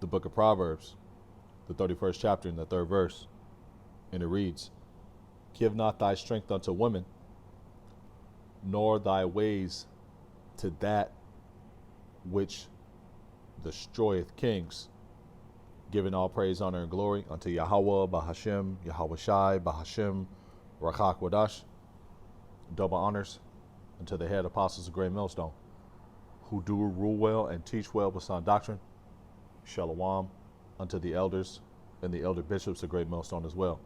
the book of Proverbs, the 31st chapter and the third verse. And it reads, Give not thy strength unto women, nor thy ways to that which destroyeth kings, giving all praise, honor, and glory unto Yahweh, Bahashem, Yahweh Shai, Bahashem, Rakak Wadash, double honors unto the head apostles of Great Millstone, who do rule well and teach well with sound doctrine. Shalom unto the elders and the elder bishops of Great Millstone as well.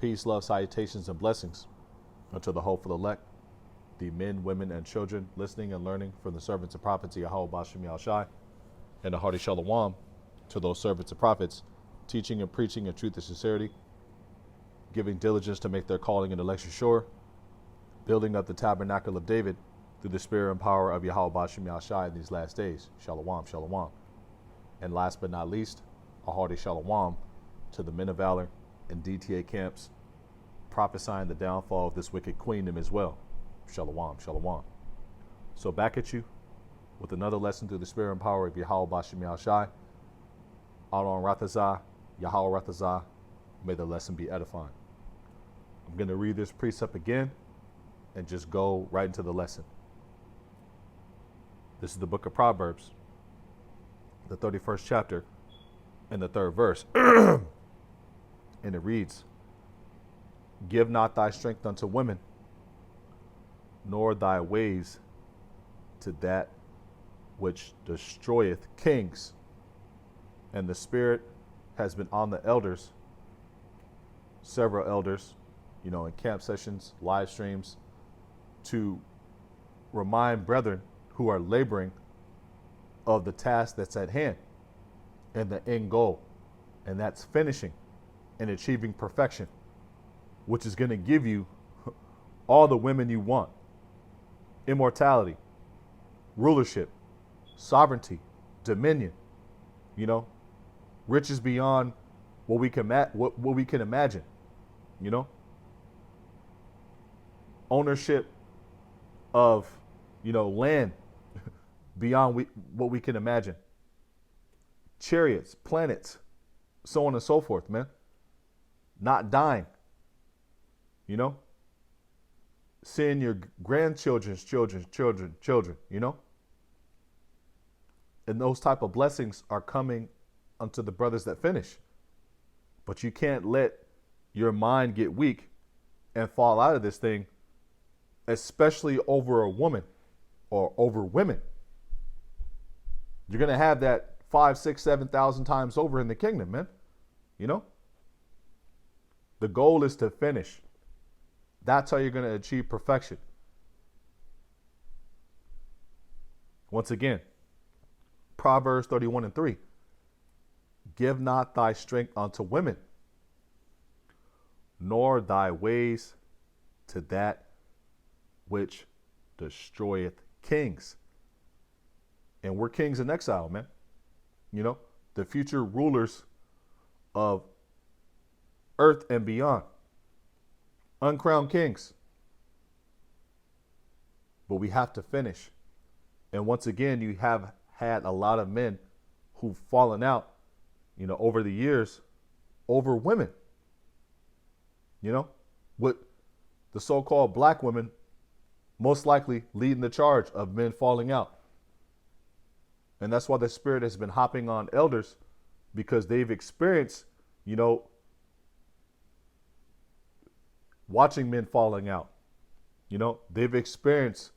Peace, love, salutations, and blessings unto the hopeful elect, the men, women, and children listening and learning from the servants and prophets of Yahweh Bashem Yahushai, and a hearty shalom to those servants and prophets, teaching and preaching in truth and sincerity, giving diligence to make their calling and election sure, building up the tabernacle of David through the spirit and power of Yahweh Bashem Yahushai in these last days. Shalom, shalom. And last but not least, a hearty shalom to the men of valor and DTA camps, prophesying the downfall of this wicked queendom as well. Shalom, shalom. So back at you with another lesson through the spirit and power of Yahweh Bashem Yahushai. Out on Rathazah, Yahweh Rathazah, may the lesson be edifying. I'm going to read this precept again and just go right into the lesson. This is the book of Proverbs, the 31st chapter and the third verse. And it reads, Give not thy strength unto women, nor thy ways to that which destroyeth kings. And the Spirit has been on the elders, several elders, in camp sessions, live streams, to remind brethren who are laboring of the task that's at hand and the end goal. And that's finishing and achieving perfection, which is going to give you all the women you want: immortality, rulership, sovereignty, dominion, riches beyond what we can what we can imagine, ownership of land beyond what we can imagine, chariots, planets, so on and so forth, man. Not dying, seeing your grandchildren's children, and those type of blessings are coming unto the brothers that finish. But you can't let your mind get weak and fall out of this thing, especially over a woman or over women. You're going to have that 5, 6, 7,000 times over in the kingdom, man. The goal is to finish. That's how you're going to achieve perfection. Once again, Proverbs 31:3. Give not thy strength unto women, nor thy ways to that which destroyeth kings. And we're kings in exile, man. The future rulers of earth and beyond. Uncrowned kings. But we have to finish. And once again, you have had a lot of men who've fallen out, over the years, over women. With the so-called black women most likely leading the charge of men falling out. And that's why the Spirit has been hopping on elders, because they've experienced, watching men falling out. They've experienced,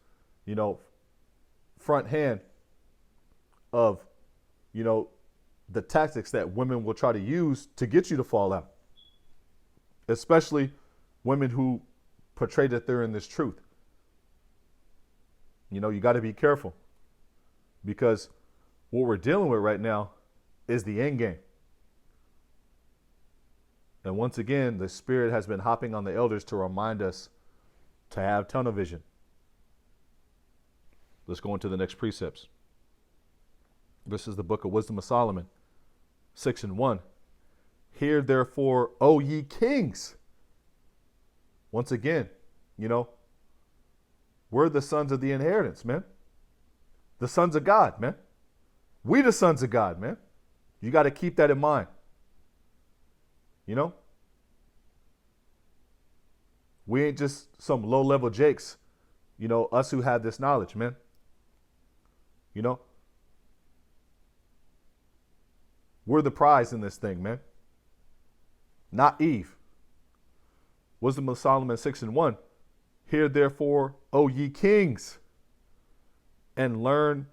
front hand of, the tactics that women will try to use to get you to fall out. Especially women who portray that they're in this truth. You got to be careful, because what we're dealing with right now is the end game. And once again, the Spirit has been hopping on the elders to remind us to have tunnel vision. Let's go into the next precepts. This is the book of Wisdom of Solomon, 6:1. Hear therefore, O ye kings. Once again, we're the sons of the inheritance, man. The sons of God, man. We the sons of God, man. You got to keep that in mind. You know? We ain't just some low-level jakes, us who have this knowledge, man. You know? We're the prize in this thing, man. Not Eve. Wisdom of Solomon 6:1. Hear therefore, O ye kings, and learn.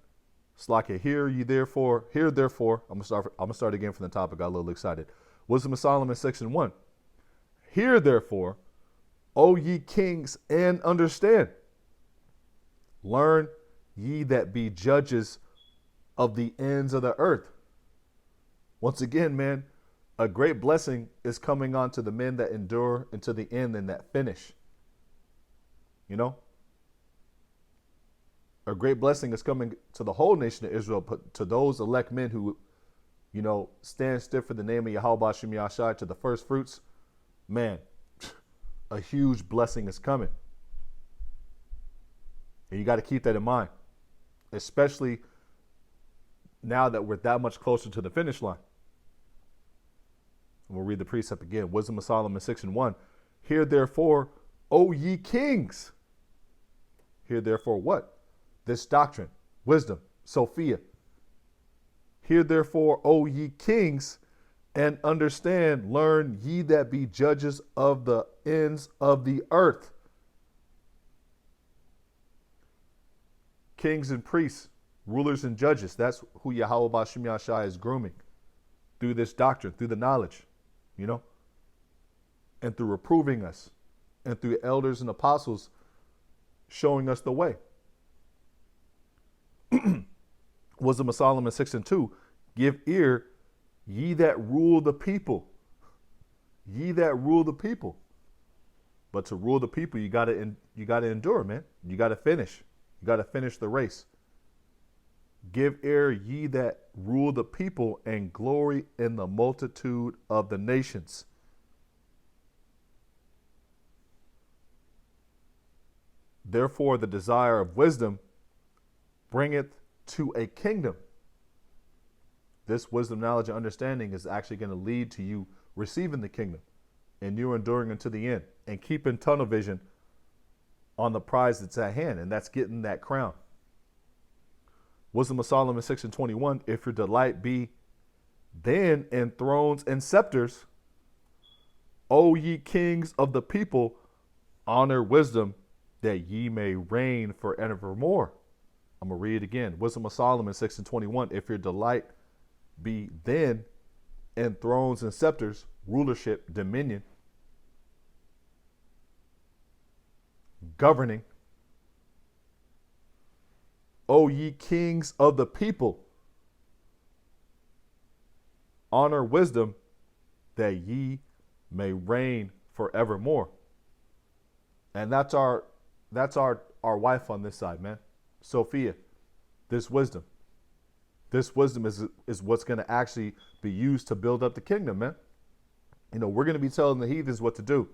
Slaka, hear therefore. I'm gonna start again from the top. I got a little excited. Wisdom of Solomon 6:1. Hear therefore, O ye kings, and understand. Learn ye that be judges of the ends of the earth. Once again, man, a great blessing is coming on to the men that endure unto the end and that finish. You know? A great blessing is coming to the whole nation of Israel, but to those elect men who, stand stiff for the name of Yahweh Shem Yahshai, to the first fruits, man, a huge blessing is coming. And you got to keep that in mind, especially now that we're that much closer to the finish line. And we'll read the precept again. Wisdom of Solomon 6:1. Hear therefore, O ye kings. Hear therefore what? This doctrine, wisdom, Sophia. Hear therefore, O ye kings, and understand, learn ye that be judges of the ends of the earth. Kings and priests, rulers and judges, that's who Yahweh B'Shem Yahshai is grooming through this doctrine, through the knowledge, and through reproving us, and through elders and apostles showing us the way. Wisdom of Solomon 6:2. Give ear, ye that rule the people. Ye that rule the people. But to rule the people, you gotta endure, man. You gotta finish. You gotta finish the race. Give ear, ye that rule the people, and glory in the multitude of the nations. Therefore, the desire of wisdom bringeth to a kingdom. This wisdom, knowledge, and understanding is actually going to lead to you receiving the kingdom and you enduring unto the end and keeping tunnel vision on the prize that's at hand, and that's getting that crown. Wisdom of Solomon 6:21. If your delight be then in thrones and scepters, O ye kings of the people, honor wisdom, that ye may reign forevermore. I'm going to read it again. Wisdom of Solomon 6:21. If your delight be then in thrones and scepters, rulership, dominion, governing, O ye kings of the people, honor wisdom, that ye may reign forevermore. And that's our wife on this side, man. Sophia, this wisdom. This wisdom is what's going to actually be used to build up the kingdom, man. We're going to be telling the heathens what to do.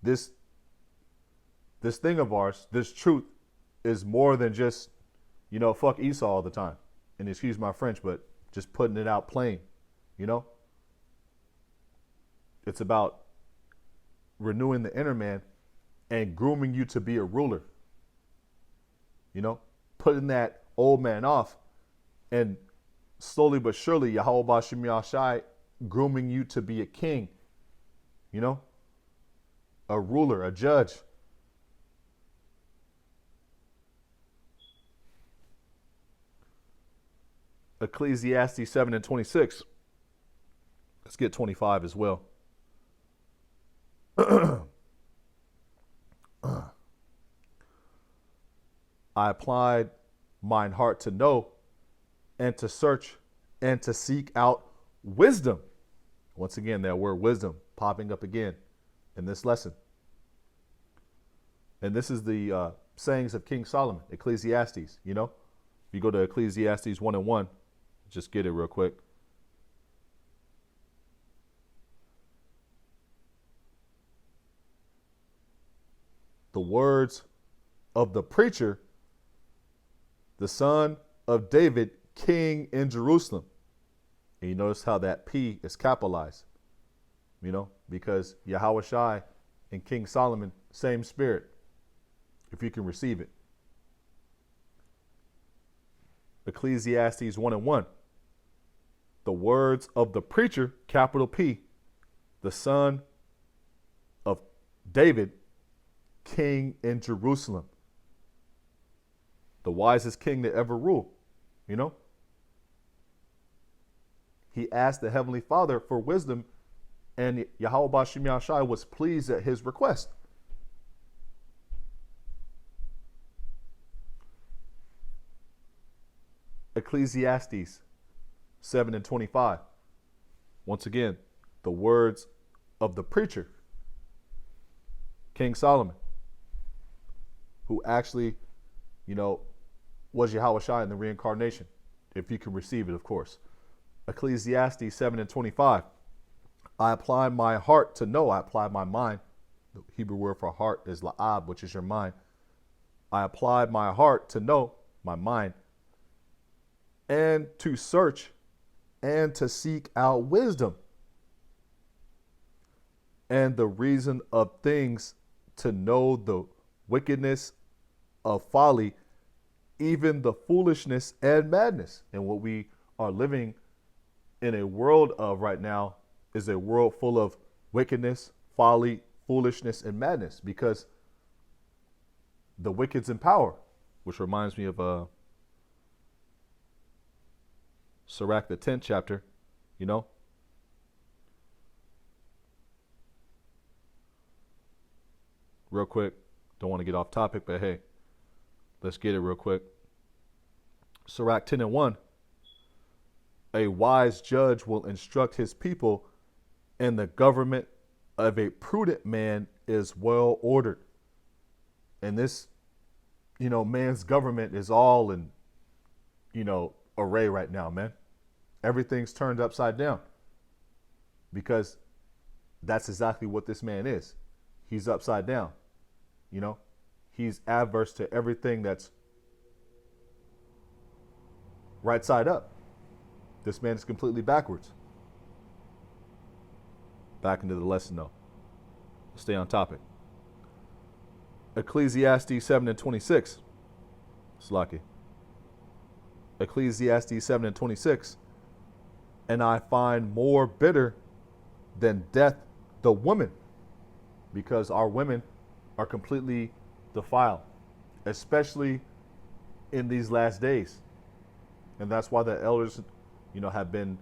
This thing of ours, this truth, is more than just, fuck Esau all the time. And excuse my French, but just putting it out plain, It's about renewing the inner man and grooming you to be a ruler. Putting that old man off, and slowly but surely Yahweh B'Shem Yahshai grooming you to be a king, a ruler, a judge. Ecclesiastes 7:26. Let's get 25 as well. I applied mine heart to know and to search and to seek out wisdom. Once again, that word wisdom popping up again in this lesson. And this is the sayings of King Solomon, Ecclesiastes. If you go to Ecclesiastes 1:1, just get it real quick. The words of the preacher, the son of David, king in Jerusalem. And you notice how that P is capitalized, because Yahushai and King Solomon, same spirit, if you can receive it. Ecclesiastes 1:1. The words of the preacher, capital P, the son of David, king in Jerusalem. The wisest king to ever rule, He asked the Heavenly Father for wisdom, and Yahweh Bashim Yahshai was pleased at his request. Ecclesiastes 7:25. Once again, the words of the preacher, King Solomon, who actually, was Yahushua in the reincarnation, if you can receive it, of course. Ecclesiastes 7:25. I apply my heart to know. I apply my mind. The Hebrew word for heart is la'ab, which is your mind. I applied my heart to know, my mind, and to search and to seek out wisdom and the reason of things, to know the wickedness of folly, even the foolishness and madness. And what we are living in a world of right now is a world full of wickedness, folly, foolishness, and madness, because the wicked's in power, which reminds me of Sirach, the 10th chapter, Real quick, don't want to get off topic, but hey, let's get it real quick. Sirach 10:1. A wise judge will instruct his people, and the government of a prudent man is well ordered. And this, man's government is all in, array right now, man. Everything's turned upside down, because that's exactly what this man is. He's upside down. He's adverse to everything that's right side up. This man is completely backwards. Back into the lesson, though. Stay on topic. Ecclesiastes 7:26. Slaki. Ecclesiastes 7:26. And I find more bitter than death the woman, because our women are completely defiled, especially in these last days. And that's why the elders, have been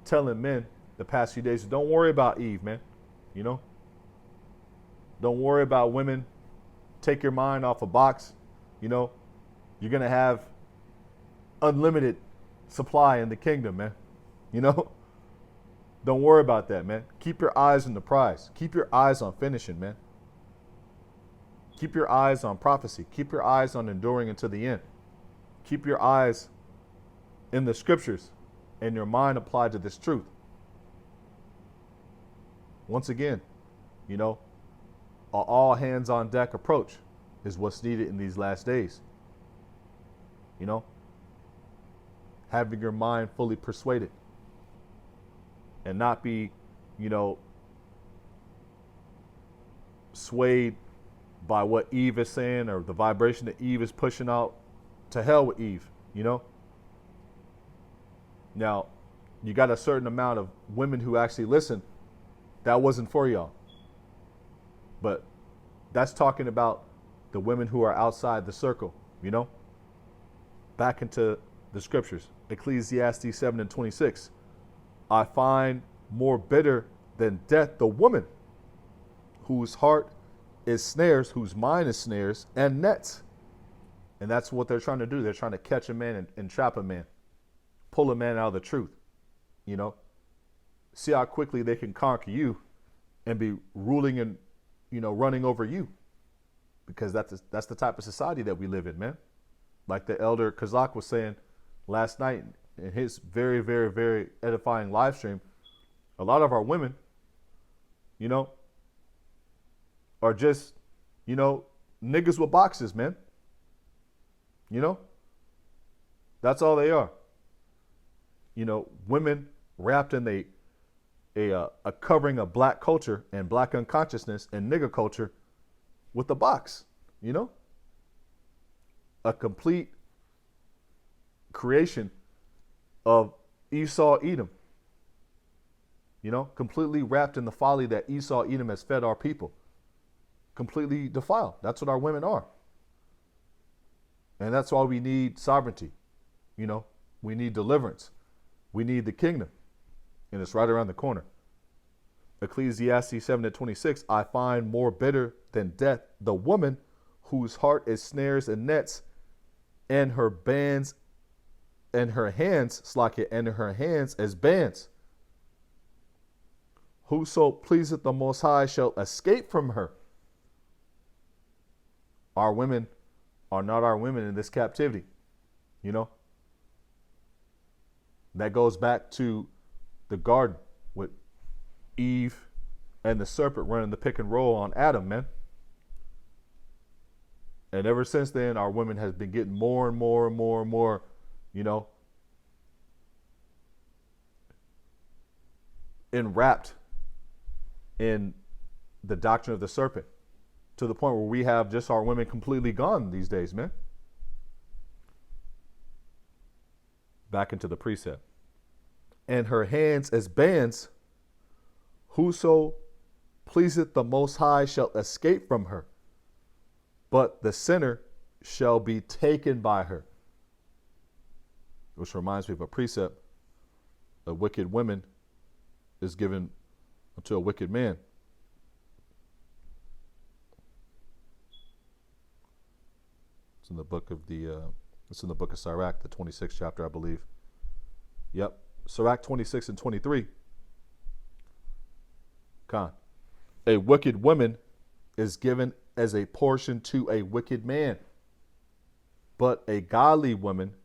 telling men the past few days, don't worry about Eve, man. Don't worry about women. Take your mind off a box. You're going to have unlimited supply in the kingdom, man. Don't worry about that, man. Keep your eyes on the prize. Keep your eyes on finishing, man. Keep your eyes on prophecy. Keep your eyes on enduring until the end. Keep your eyes in the scriptures and your mind applied to this truth. Once again, an all hands on deck approach is what's needed in these last days. Having your mind fully persuaded and not be, swayed by what Eve is saying, or the vibration that Eve is pushing out. To hell with Eve, Now, you got a certain amount of women who actually listen. That wasn't for y'all. But that's talking about the women who are outside the circle, Back into the scriptures. Ecclesiastes 7:26. I find more bitter than death the woman whose heart is snares, whose mind is snares and nets. And that's what they're trying to do. They're trying to catch a man and trap a man, pull a man out of the truth. See how quickly they can conquer you and be ruling and, running over you, because that's the type of society that we live in, man. Like the elder Kazak was saying last night in his very, very, very edifying live stream, a lot of our women, are just, niggas with boxes, man. That's all they are. women wrapped in a covering of black culture and black unconsciousness and nigger culture with the box, a complete creation of Esau, Edom, completely wrapped in the folly that Esau, Edom has fed our people, completely defiled. That's what our women are. And that's why we need sovereignty. We need deliverance. We need the kingdom. And it's right around the corner. Ecclesiastes 7:26, I find more bitter than death the woman whose heart is snares and nets, and her bands and her hands, slack and her hands as bands. Whoso pleaseth the Most High shall escape from her. Our women are not our women in this captivity. That goes back to the garden with Eve and the serpent running the pick and roll on Adam, man. And ever since then, our women has been getting more and more and more and more, enwrapped in the doctrine of the serpent, to the point where we have just our women completely gone these days, man. Back into the precept. And her hands as bands, whoso pleaseth the Most High shall escape from her, but the sinner shall be taken by her. Which reminds me of a precept: a wicked woman is given unto a wicked man. It's in the book of Sirach, the 26th chapter, I believe. Yep. Sirach 26 and 23. A wicked woman is given as a portion to a wicked man, but a godly woman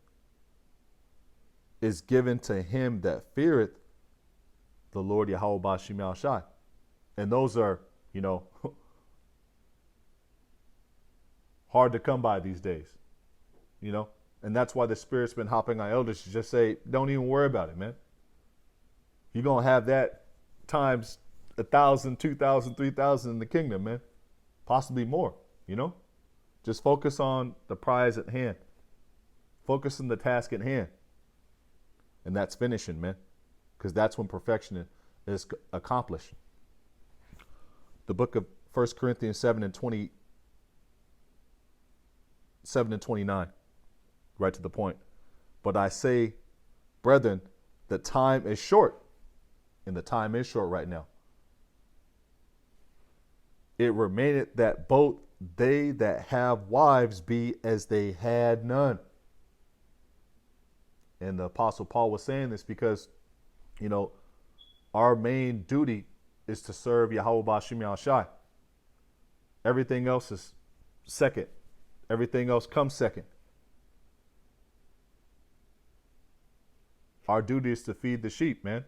is given to him that feareth the Lord Yahweh Bashim Al Shai. And those are, hard to come by these days, And that's why the Spirit's been hopping on elders to just say, don't even worry about it, man. You're going to have that times 1,000, 2,000, 3,000 in the kingdom, man. Possibly more, Just focus on the prize at hand. Focus on the task at hand. And that's finishing, man. Because that's when perfection is accomplished. The book of 1 Corinthians 7 and 29. Right to the point. But I say, brethren, the time is short. And the time is short right now. It remaineth that both they that have wives be as they had none. And the Apostle Paul was saying this because, our main duty is to serve Yahweh Bashim Al Shai. Everything else is second. Everything else comes second. Our duty is to feed the sheep, man.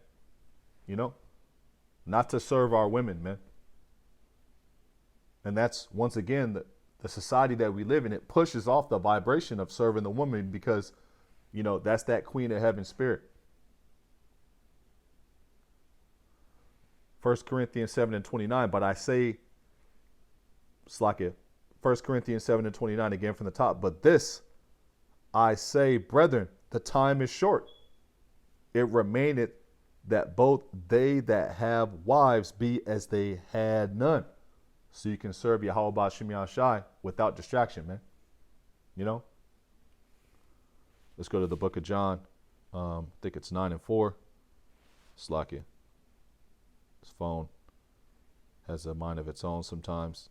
Not to serve our women, man. And that's, once again, the society that we live in. It pushes off the vibration of serving the woman because, that's that queen of heaven spirit. 1 Corinthians 7 and 29. But I say, slack 1 Corinthians 7 and 29 again from the top. But this I say, brethren, the time is short. It remaineth that both they that have wives be as they had none. So you can serve Yahweh Bashim Yahshai without distraction, man. Let's go to the book of John. I think it's 9 and 4. Slack it. This phone has a mind of its own sometimes.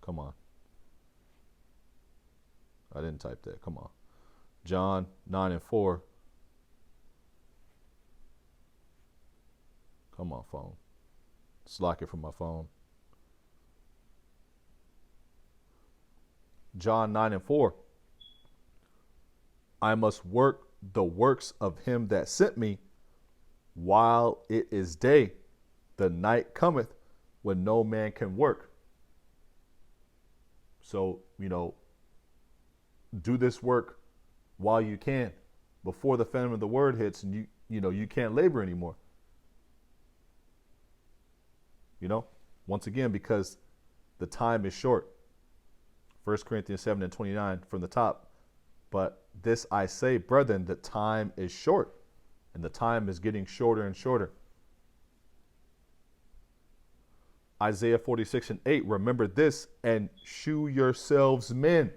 Come on. I didn't type that. Come on. John 9 and 4. Come on, phone. Slack it from my phone. John 9 and 4. I must work the works of him that sent me while it is day. The night cometh when no man can work. So, do this work while you can. before the famine of the word hits, and you can't labor anymore. Once again, because the time is short. 1 Corinthians 7:29 from the top. But this I say, brethren, the time is short, and the time is getting shorter and shorter. Isaiah 46:8, remember this and shew yourselves men.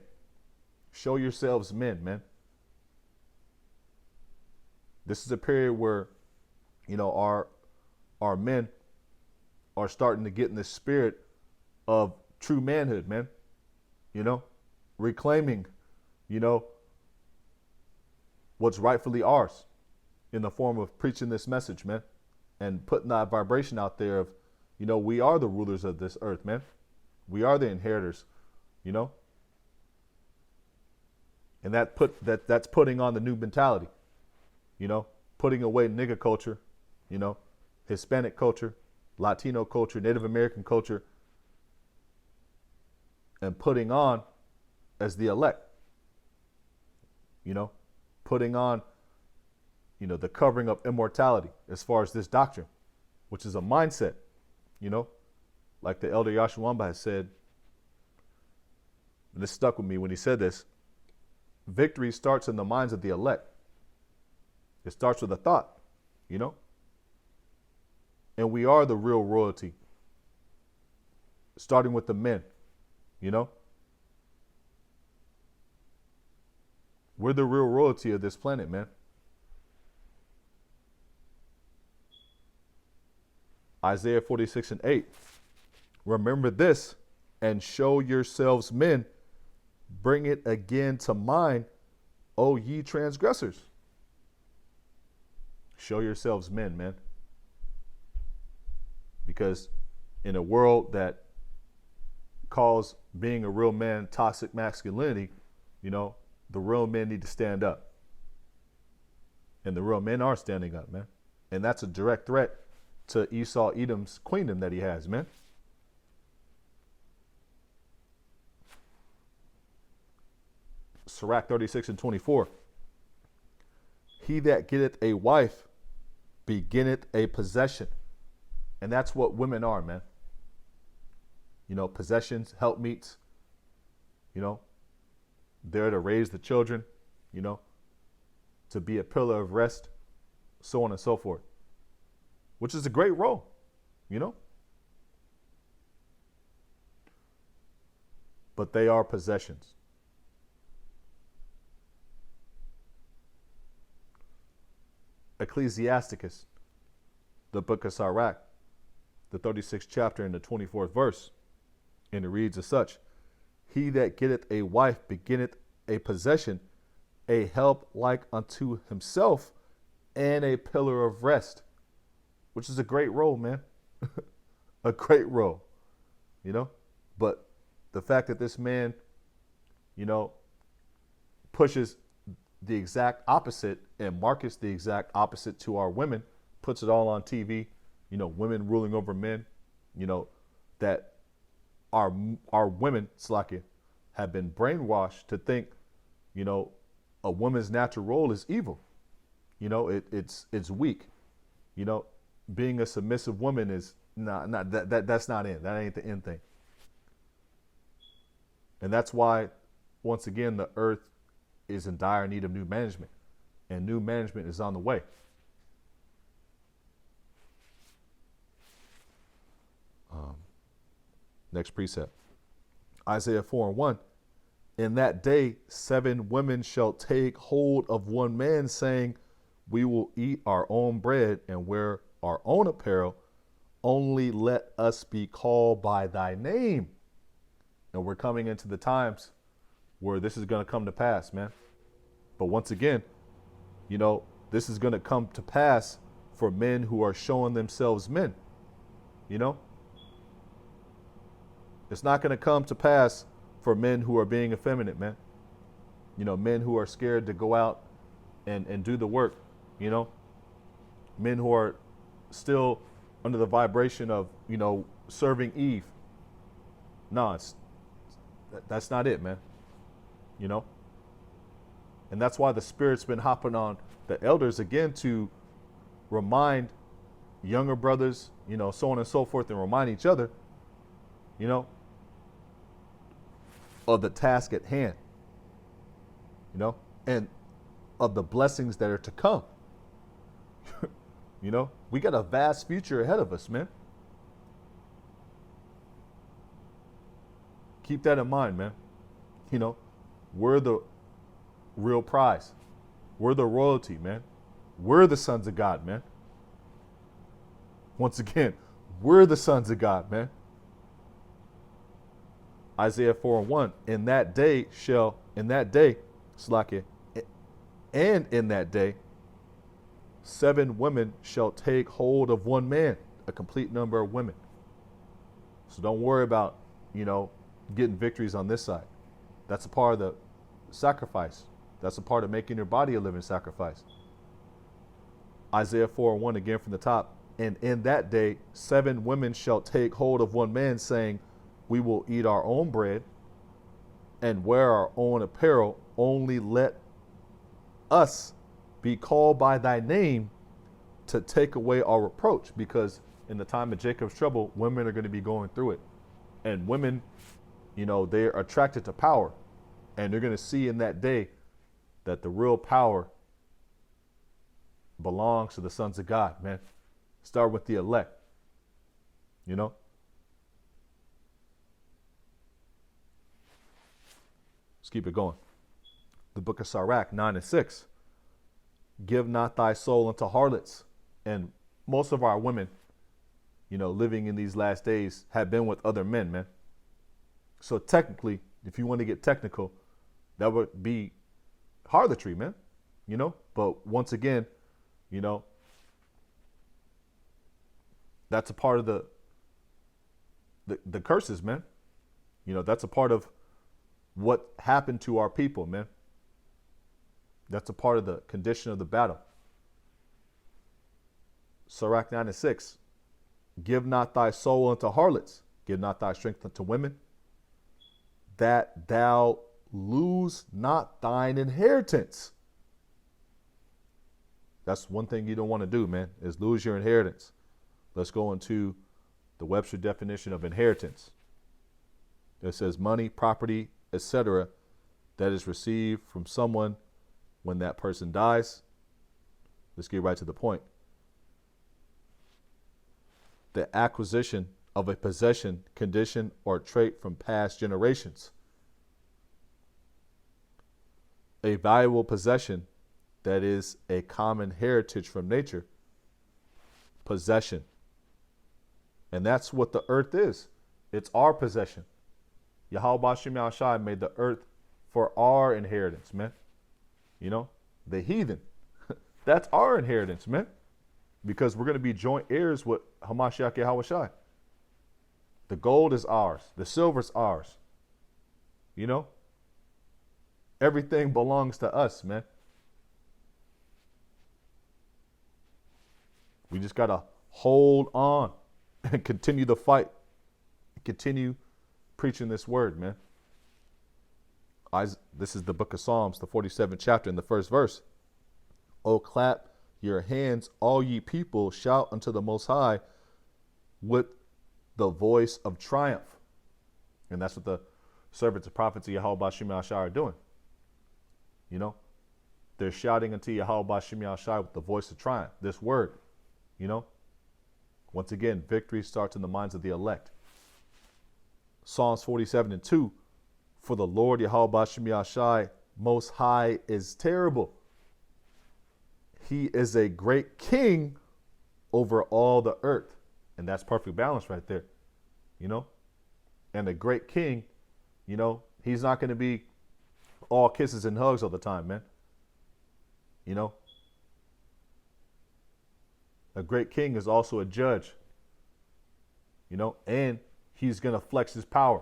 Show yourselves men, man. This is a period where, our men are starting to get in the spirit of true manhood, man. Reclaiming, what's rightfully ours in the form of preaching this message, man, and putting that vibration out there of, we are the rulers of this earth, man. We are the inheritors, and that's putting on the new mentality, putting away nigga culture, Hispanic culture, Latino culture, Native American culture, and putting on as the elect, putting on, the covering of immortality as far as this doctrine, which is a mindset, like the elder Yashuamba has said, and this stuck with me when he said this: victory starts in the minds of the elect. It starts with a thought, and we are the real royalty, starting with the men, we're the real royalty of this planet, man. Isaiah 46:8. Remember this and show yourselves men. Bring it again to mind, O ye transgressors. Show yourselves men, man. Because in a world that calls being a real man toxic masculinity, the real men need to stand up. And the real men are standing up, man. And that's a direct threat to Esau Edom's queendom that he has, man. Sirach 36:24. He that getteth a wife beginneth a possession. And that's what women are, man. Possessions, helpmeets, there to raise the children, to be a pillar of rest, so on and so forth, which is a great role, but they are possessions. Ecclesiasticus, the book of Sirach, the 36th chapter and the 24th verse, and it reads as such: he that getteth a wife beginneth a possession, a help like unto himself, and a pillar of rest. Which is a great role, man. A great role, But the fact that this man, pushes the exact opposite and markets the exact opposite to our women, puts it all on TV, women ruling over men, that our women, Slakia, have been brainwashed to think, a woman's natural role is evil. It's weak. Being a submissive woman is not that's not in. That ain't the end thing. And that's why, once again, the earth is in dire need of new management, and new management is on the way. Next precept, Isaiah 4:1. In that day, 7 women shall take hold of one man, saying, we will eat our own bread and wear our own apparel. Only let us be called by thy name. And we're coming into the times where this is going to come to pass, man. But once again, this is going to come to pass for men who are showing themselves men. It's not going to come to pass for men who are being effeminate, man. Men who are scared to go out and do the work, men who are still under the vibration of, serving Eve. No, that's not it, man. And that's why the Spirit's been hopping on the elders again to remind younger brothers, so on and so forth, and remind each other, you know, of the task at hand, and of the blessings that are to come. We got a vast future ahead of us, man. Keep that in mind, man. We're the real prize. We're the royalty, man. We're the sons of God, man. Once again, we're the sons of God, man. Isaiah 4:1, in that day, Slakia, and in that day, 7 women shall take hold of one man, a complete number of women. So don't worry about, getting victories on this side. That's a part of the sacrifice. That's a part of making your body a living sacrifice. Isaiah 4:1 again from the top. And in that day, 7 women shall take hold of one man, saying, we will eat our own bread and wear our own apparel. Only let us be called by thy name to take away our reproach. Because in the time of Jacob's trouble, women are going to be going through it. And women, they're attracted to power. And they're going to see in that day that the real power belongs to the sons of God, man. Start with the elect, Let's keep it going. The book of Sirach 9:6. Give not thy soul unto harlots. And most of our women, living in these last days have been with other men, man. So technically, if you want to get technical, that would be harlotry, man. But once again, that's a part of the curses, man. That's a part of what happened to our people, man. That's a part of the condition of the battle. Sirach 9:6. Give not thy soul unto harlots. Give not thy strength unto women, that thou lose not thine inheritance. That's one thing you don't want to do, man, is lose your inheritance. Let's go into the Webster definition of inheritance. It says money, property, etc., that is received from someone when that person dies. Let's get right to the point. The acquisition of a possession, condition, or trait from past generations. A valuable possession that is a common heritage from nature. Possession. And that's what the earth is. It's our possession. Yahweh Shem Shai made the earth for our inheritance, man. The heathen. That's our inheritance, man. Because we're going to be joint heirs with Hamashiach Yahweh Shai. The gold is ours. The silver is ours. Everything belongs to us, man. We just got to hold on and continue the fight. Continue preaching this word, man. This is the book of Psalms, the 47th chapter, in the first verse. Oh, clap your hands, all ye people, shout unto the Most High with the voice of triumph. And that's what the servants and prophets of Yahweh Shem Shai are doing. They're shouting unto Yahweh Shem Shai with the voice of triumph. This word, Once again, victory starts in the minds of the elect. Psalms 47:2. For the Lord Yahweh Shem Shai Most High is terrible. He is a great king over all the earth. And that's perfect balance right there. And a great king, he's not going to be all kisses and hugs all the time, man. A great king is also a judge, and he's going to flex his power.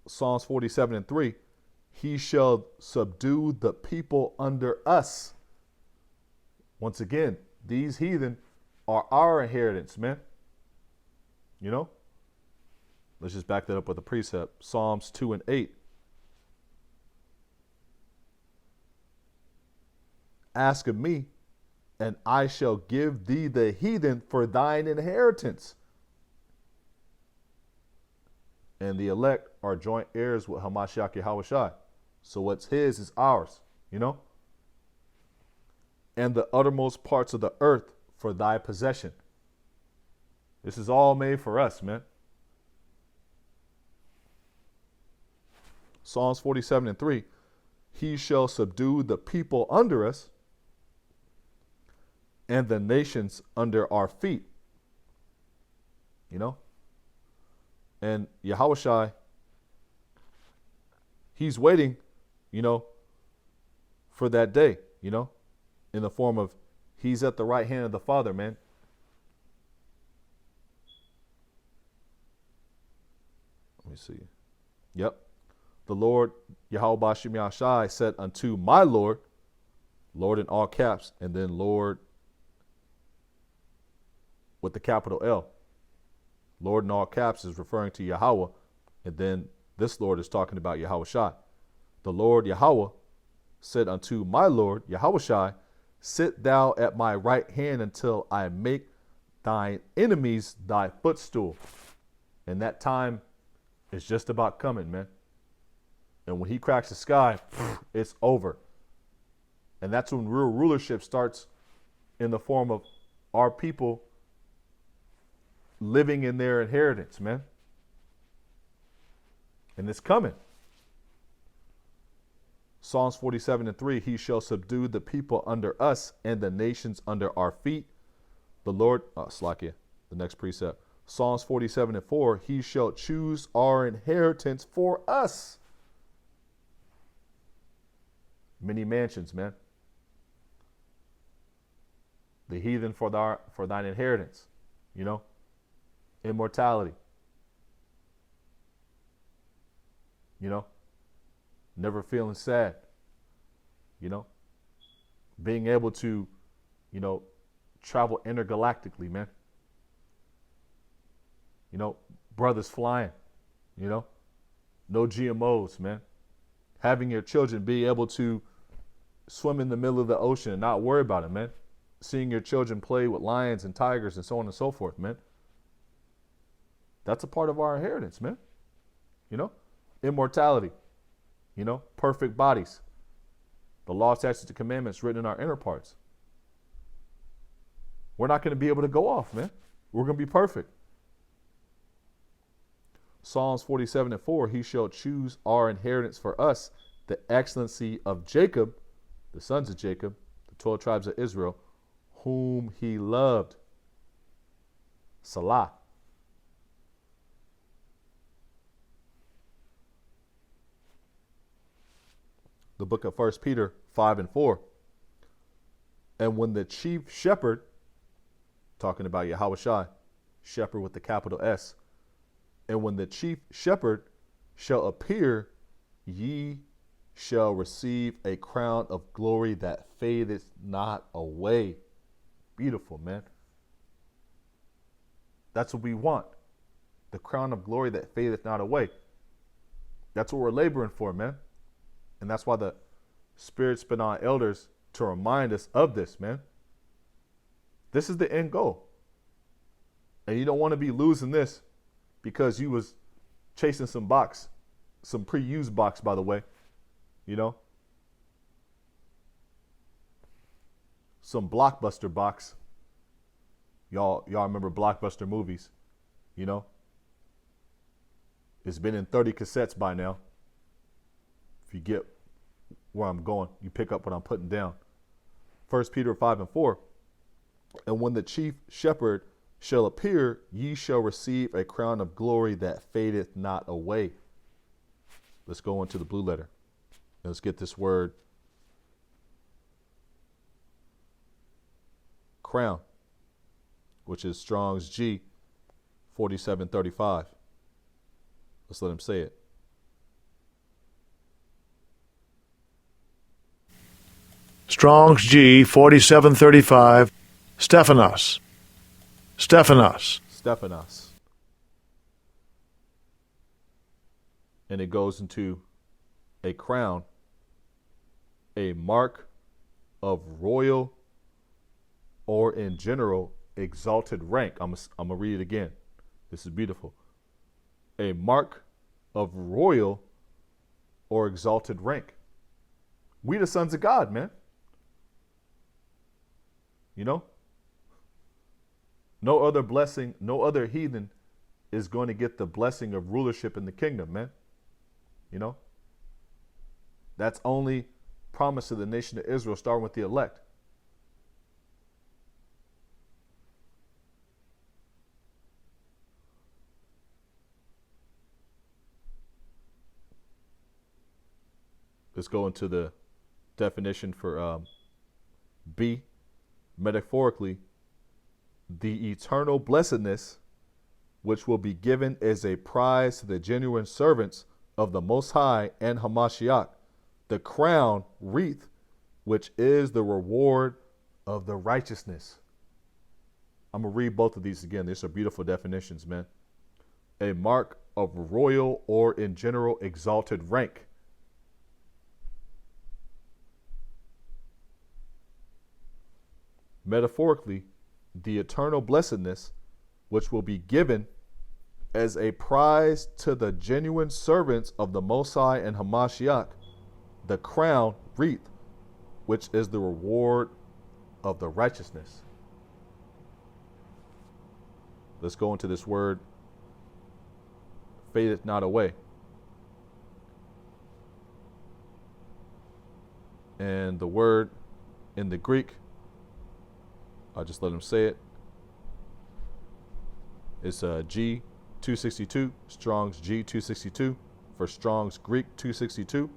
Psalms 47:3, he shall subdue the people under us. Once again, these heathen are our inheritance, man. Let's just back that up with a precept. Psalms 2 and 8. Ask of me, and I shall give thee the heathen for thine inheritance. And the elect are joint heirs with Hamashiach Yahushai. So what's his is ours, you know? And the uttermost parts of the earth for thy possession. This is all made for us, man. Psalms 47 and 3. He shall subdue the people under us and the nations under our feet. You know? And Yahushai, he's waiting, you know, for that day, you know, in the form of he's at the right hand of the Father, man. Let me see. Yep. The Lord, Yahweh Bashim Yahshai, said unto my Lord, Lord in all caps, and then Lord with the capital L. Lord in all caps is referring to Yahweh, and then this Lord is talking about Yahushai. The Lord Yahweh said unto my Lord Yahushai, sit thou at my right hand until I make thine enemies thy footstool. And that time is just about coming, man. And when he cracks the sky, it's over. And that's when real rulership starts in the form of our people living in their inheritance, man. And it's coming. Psalms 47 and 3, he shall subdue the people under us and the nations under our feet. The Lord, Slakia, the next precept. Psalms 47 and 4, he shall choose our inheritance for us. Many mansions, man. The heathen for thine inheritance, you know. Immortality. You know, never feeling sad. You know, being able to, you know, travel intergalactically, man. You know, brothers flying, you know, no GMOs, man. Having your children be able to swim in the middle of the ocean and not worry about it, man. Seeing your children play with lions and tigers and so on and so forth, man. That's a part of our inheritance, man. You know, immortality, you know, perfect bodies, the law, statutes, and commandments written in our inner parts. We're not going to be able to go off, man. We're going to be perfect. Psalms 47 and 4, he shall choose our inheritance for us, the excellency of Jacob, the sons of Jacob, the 12 tribes of Israel, whom he loved. Salah. The book of 1 Peter 5 and 4. And when the chief shepherd, talking about Yahushai, shepherd with the capital S, and when the chief shepherd shall appear, ye shall receive a crown of glory that fadeth not away. Beautiful, man. That's what we want. The crown of glory that fadeth not away. That's what we're laboring for, man. And that's why the Spirit's been on elders to remind us of this, man. This is the end goal. And you don't want to be losing this because you was chasing some box, some pre-used box, by the way, you know, some Blockbuster box. Y'all remember Blockbuster movies, you know? It's been in 30 cassettes by now. If you get where I'm going, you pick up what I'm putting down. 1 Peter 5 and 4. And when the chief shepherd shall appear, ye shall receive a crown of glory that fadeth not away. Let's go into the blue letter. Let's get this word crown, which is Strong's G 4735. Let's let him say it. Strong's G 4735, Stephanos. Stephanos. Stephanos. and it goes into a crown, a mark of royal or in general exalted rank. I'm going to read it again. This is beautiful. A mark of royal or exalted rank. We the sons of God, man. You know? No other blessing, no other heathen is going to get the blessing of rulership in the kingdom, man. You know? That's only promised to the nation of Israel, starting with the elect. Let's go into the definition for B. Metaphorically, the eternal blessedness which will be given as a prize to the genuine servants of the Most High and Hamashiach, the crown, wreath, which is the reward of the righteousness. I'm going to read both of these again. These are beautiful definitions, man. A mark of royal or in general exalted rank. Metaphorically, the eternal blessedness which will be given as a prize to the genuine servants of the Most High and Hamashiach, the crown, wreath, which is the reward of the righteousness. Let's go into this word, fadeth not away. And the word in the Greek, I'll just let him say it. It's G262, Strong's G262, for Strong's Greek 262.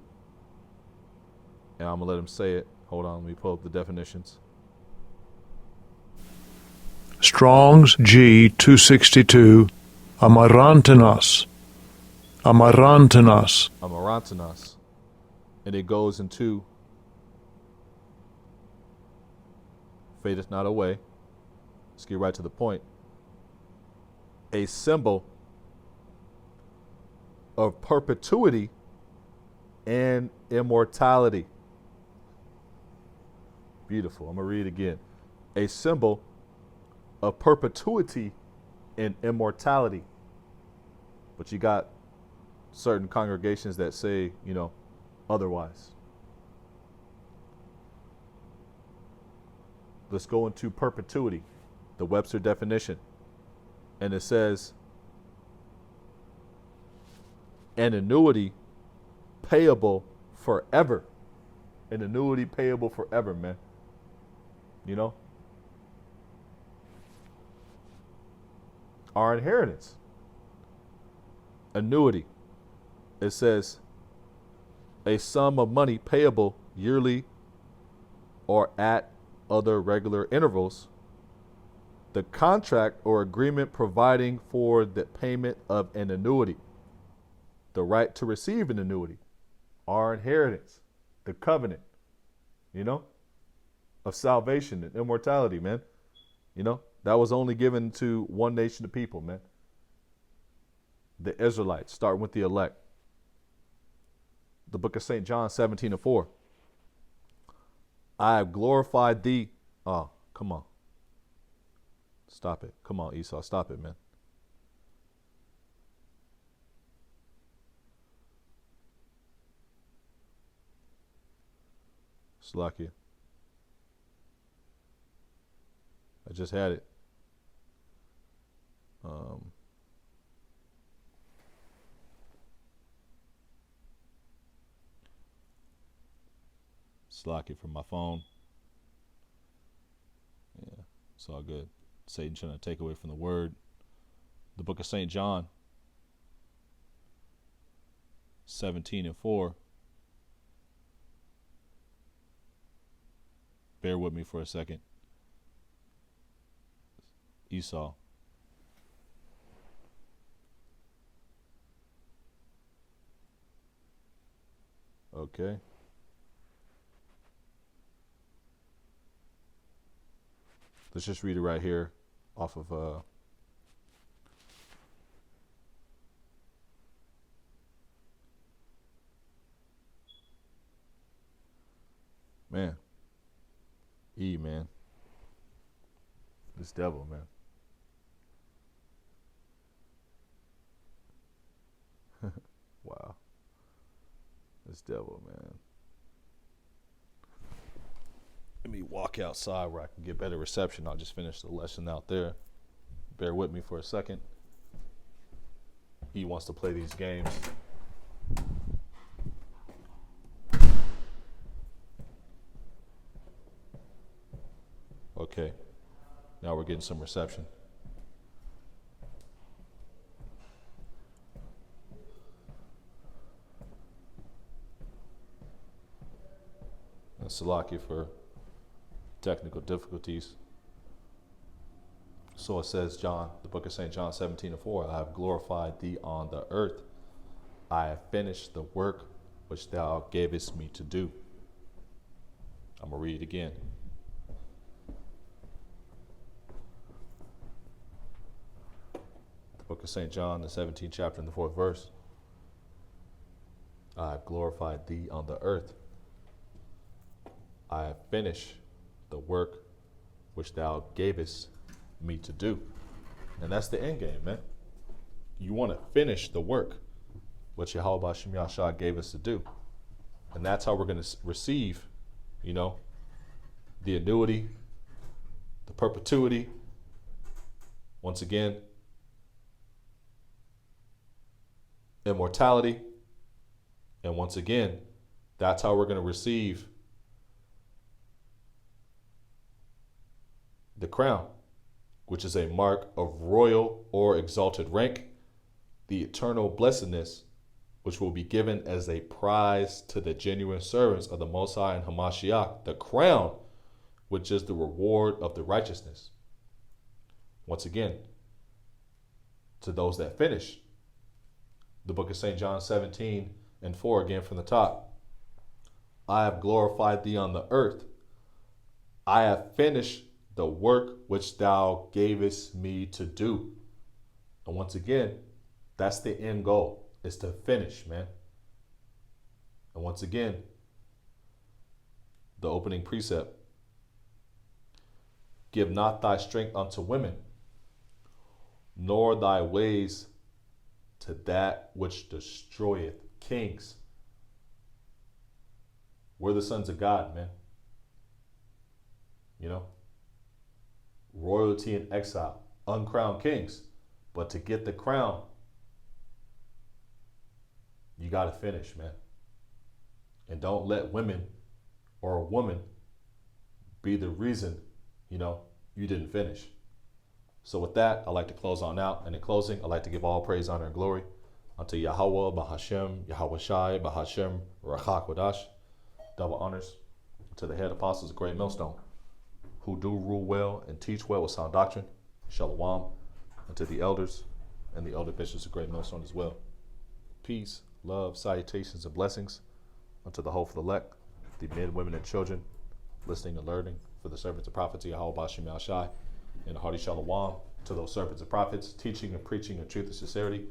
And I'm going to let him say it. Hold on, let me pull up the definitions. Strong's G262, amarantinos, amarantinos. Amarantinos. And it goes into fadeth not away. Let's get right to the point. A symbol of perpetuity and immortality. Beautiful. I'm going to read it again. A symbol of perpetuity and immortality. But you got certain congregations that say, otherwise. Let's go into perpetuity, the Webster definition. And it says, an annuity payable forever. An annuity payable forever, man. Our inheritance. Annuity. It says, a sum of money payable yearly or at other regular intervals. The contract or agreement providing for the payment of an annuity. The right to receive an annuity. Our inheritance. The covenant. Of salvation and immortality, man. That was only given to one nation of people, man. The Israelites, starting with the elect. The book of St. John 17:4. I have glorified thee. Oh, come on. Stop it. Come on, Esau. Stop it, man. Slakia. I just had it. Slakia from my phone. Yeah, it's all good. Satan trying to take away from the word. The book of St. John 17:4. Bear with me for a second. Esau. Okay. Let's just read it right here off of Man. Man. This devil, man. Wow. This devil, man. Let me walk outside where I can get better reception. I'll just finish the lesson out there. Bear with me for a second. He wants to play these games. Okay. Now we're getting some reception. And Salaki for technical difficulties. So it says, John, the book of St. John 17:4, I have glorified thee on the earth. I have finished the work which thou gavest me to do. I'm going to read it again. The book of St. John, the 17th chapter and the 4th verse. I have glorified thee on the earth. I have finished the work which thou gavest me to do. And that's the end game, man. You want to finish the work which Yahweh B'Shem Yahshua gave us to do. And that's how we're going to receive, the annuity, the perpetuity. Once again, immortality. And once again, that's how we're going to receive the crown, which is a mark of royal or exalted rank, the eternal blessedness, which will be given as a prize to the genuine servants of the Most High and Hamashiach, the crown, which is the reward of the righteousness. Once again, to those that finish, the book of St. John 17:4, again from the top. I have glorified thee on the earth. I have finished the work which thou gavest me to do. And once again, that's the end goal, is to finish, man. And once again, the opening precept, give not thy strength unto women, nor thy ways to that which destroyeth kings. We're the sons of God, man. Royalty in exile, uncrowned kings. But to get the crown, you got to finish, man. And don't let women or a woman be the reason, you didn't finish. So with that, I'd like to close on out. And in closing, I'd like to give all praise, honor, and glory unto Yahweh, Bahashem, Yahweh Shai, Bahashem, Rachak Wadash. Double honors to the head apostles of Great Millstone, who do rule well and teach well with sound doctrine. Shalom. And to the elders and the elder bishops of Great Millstone as well. Peace, love, salutations, and blessings unto the hopeful elect, the men, women, and children, listening and learning for the servants of prophecy, Yahweh B'Shem Yahshai, and a hearty shalom to those servants of prophets, teaching and preaching in truth and sincerity,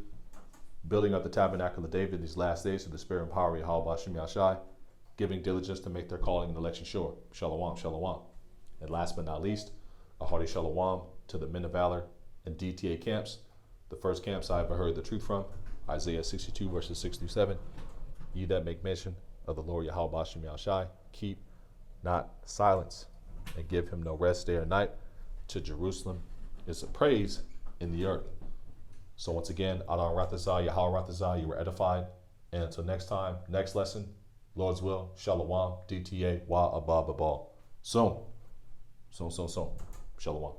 building up the tabernacle of David in these last days through the spirit and power of Yahweh B'Shem Yahshai, giving diligence to make their calling and election sure. Shalom, shalom. And last but not least, a hearty shalom to the men of valor and DTA camps. The first camps I ever heard the truth from, Isaiah 62 verses 6 through 7. Ye that make mention of the Lord Yahweh B'Shem Yahshai, keep not silence, and give him no rest day or night. To Jerusalem is a praise in the earth. So once again, Adon Rathazah, Yahweh Rathazah, you were edified. And until next time, next lesson, Lord's will, Shalom, DTA, Wa Abba Babal. Soon. Shalom.